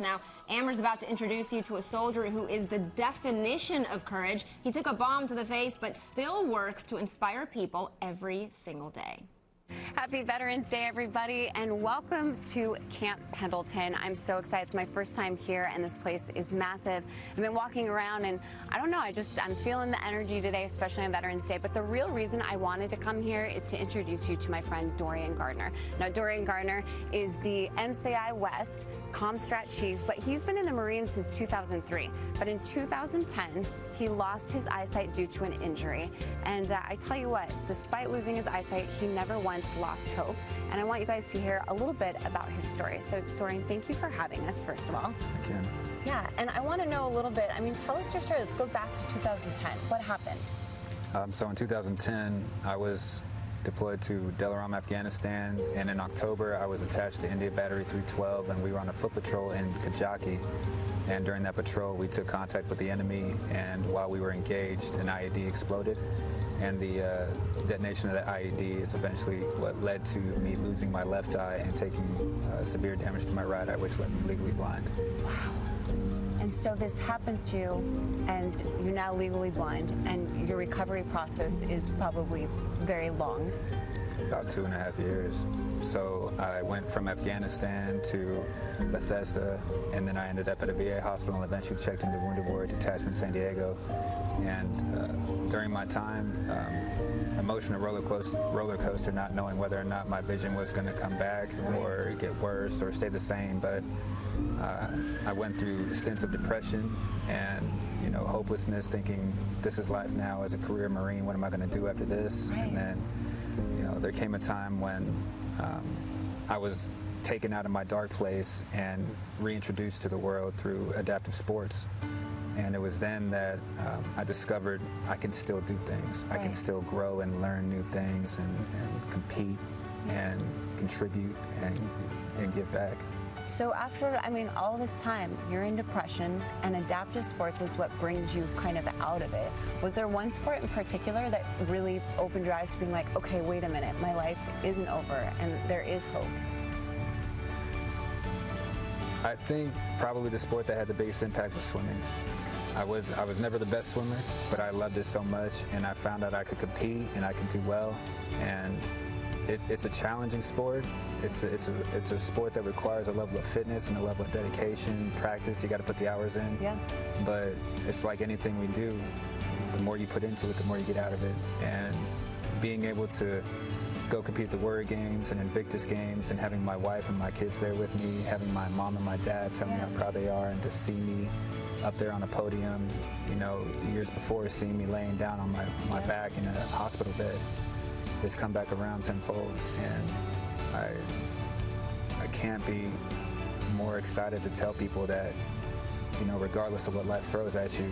Now, Amber's about to introduce you to a soldier who is the definition of courage. He took a bomb to the face, but still works to inspire people every single day. Happy Veterans Day, everybody, and welcome to Camp Pendleton. I'm so excited. It's my first time here, and this place is massive. I've been walking around, and I don't know, I'm feeling the energy today, especially on Veterans Day. But the real reason I wanted to come here is to introduce you to my friend Dorian Gardner. Now, Dorian Gardner is the NBCLA West Comstrat Chief, but he's been in the Marines since 2003. But in 2010, he lost his eyesight due to an injury. And I tell you what, despite losing his eyesight, he never once lost hope. And I want you guys to hear a little bit about his story. So, Dorian, thank you for having us, first of all. Thank you. Yeah, and I want to know a little bit. I mean, tell us your story. Let's go back to 2010. What happened? So in 2010, I was deployed to Delaram, Afghanistan, and in October, I was attached to India Battery 312, and we were on a foot patrol in Kajaki. And during that patrol, we took contact with the enemy, and while we were engaged, an IED exploded. And the detonation of that IED is eventually what led to me losing my left eye and taking severe damage to my right eye, which left me legally blind. Wow. And so this happens to you, and you're now legally blind, and your recovery process is probably very long. About 2.5 years. So I went from Afghanistan to Bethesda, and then I ended up at a VA hospital and eventually checked into Wounded Warrior Detachment San Diego. And during my time, emotional roller coaster, not knowing whether or not my vision was going to come back or get worse or stay the same. But I went through stints of depression and hopelessness, thinking this is life now as a career Marine. What am I going to do after this? Right. And then there came a time when I was taken out of my dark place and reintroduced to the world through adaptive sports. And it was then that I discovered I can still do things. Right. I can still grow and learn new things and compete and contribute and give back. So after, all this time, you're in depression, and adaptive sports is what brings you kind of out of it. Was there one sport in particular that really opened your eyes to being like, okay, wait a minute, my life isn't over and there is hope? I think probably the sport that had the biggest impact was swimming. I was never the best swimmer, but I loved it so much, and I found out I could compete and I could do well. And it's a challenging sport. It's a sport that requires a level of fitness and a level of dedication, practice. You got to put the hours in. Yeah. But it's like anything we do. The more you put into it, the more you get out of it. And being able to go compete at the Warrior Games and Invictus Games, and having my wife and my kids there with me, having my mom and my dad tell me how proud they are, and to see me up there on a podium, years before, seeing me laying down on my back in a hospital bed. It's come back around tenfold, and I can't be more excited to tell people that, regardless of what life throws at you,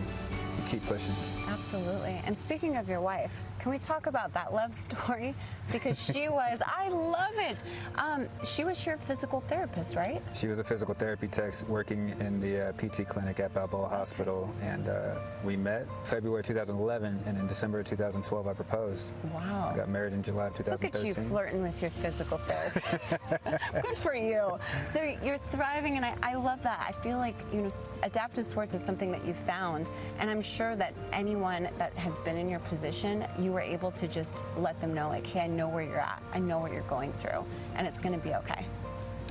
keep pushing. Absolutely. And speaking of your wife, can we talk about that love story? Because she was, I love it. She was your physical therapist, right? She was a physical therapy tech working in the PT clinic at Balboa Hospital, and we met February 2011, and in December 2012 I proposed. Wow. I got married in July of 2013. Look at you flirting with your physical therapist. Good for you. So you're thriving, and I love that. I feel like, adaptive sports is something that you found, and I'm sure that anyone that has been in your position, you were able to just let them know, like, hey, I know where you're at. I know what you're going through, and it's going to be okay.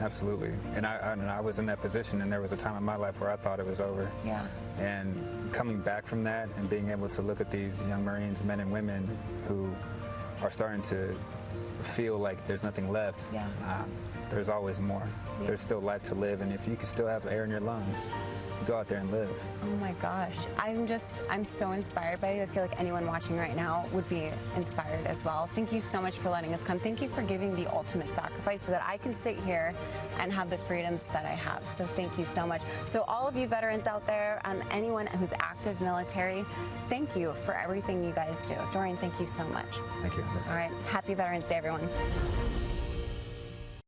Absolutely. And I was in that position, and there was a time in my life where I thought it was over. Yeah. And coming back from that and being able to look at these young Marines, men and women, who are starting to feel like there's nothing left. Yeah. There's always more. Yeah. There's still life to live, and if you can still have air in your lungs, go out there and live. Oh my gosh. I'm so inspired by you. I feel like anyone watching right now would be inspired as well. Thank you so much for letting us come. Thank you for giving the ultimate sacrifice so that I can sit here and have the freedoms that I have. So thank you so much. So all of you veterans out there, anyone who's active military, thank you for everything you guys do. Dorian, thank you so much. Thank you. All right. Happy Veterans Day, everyone.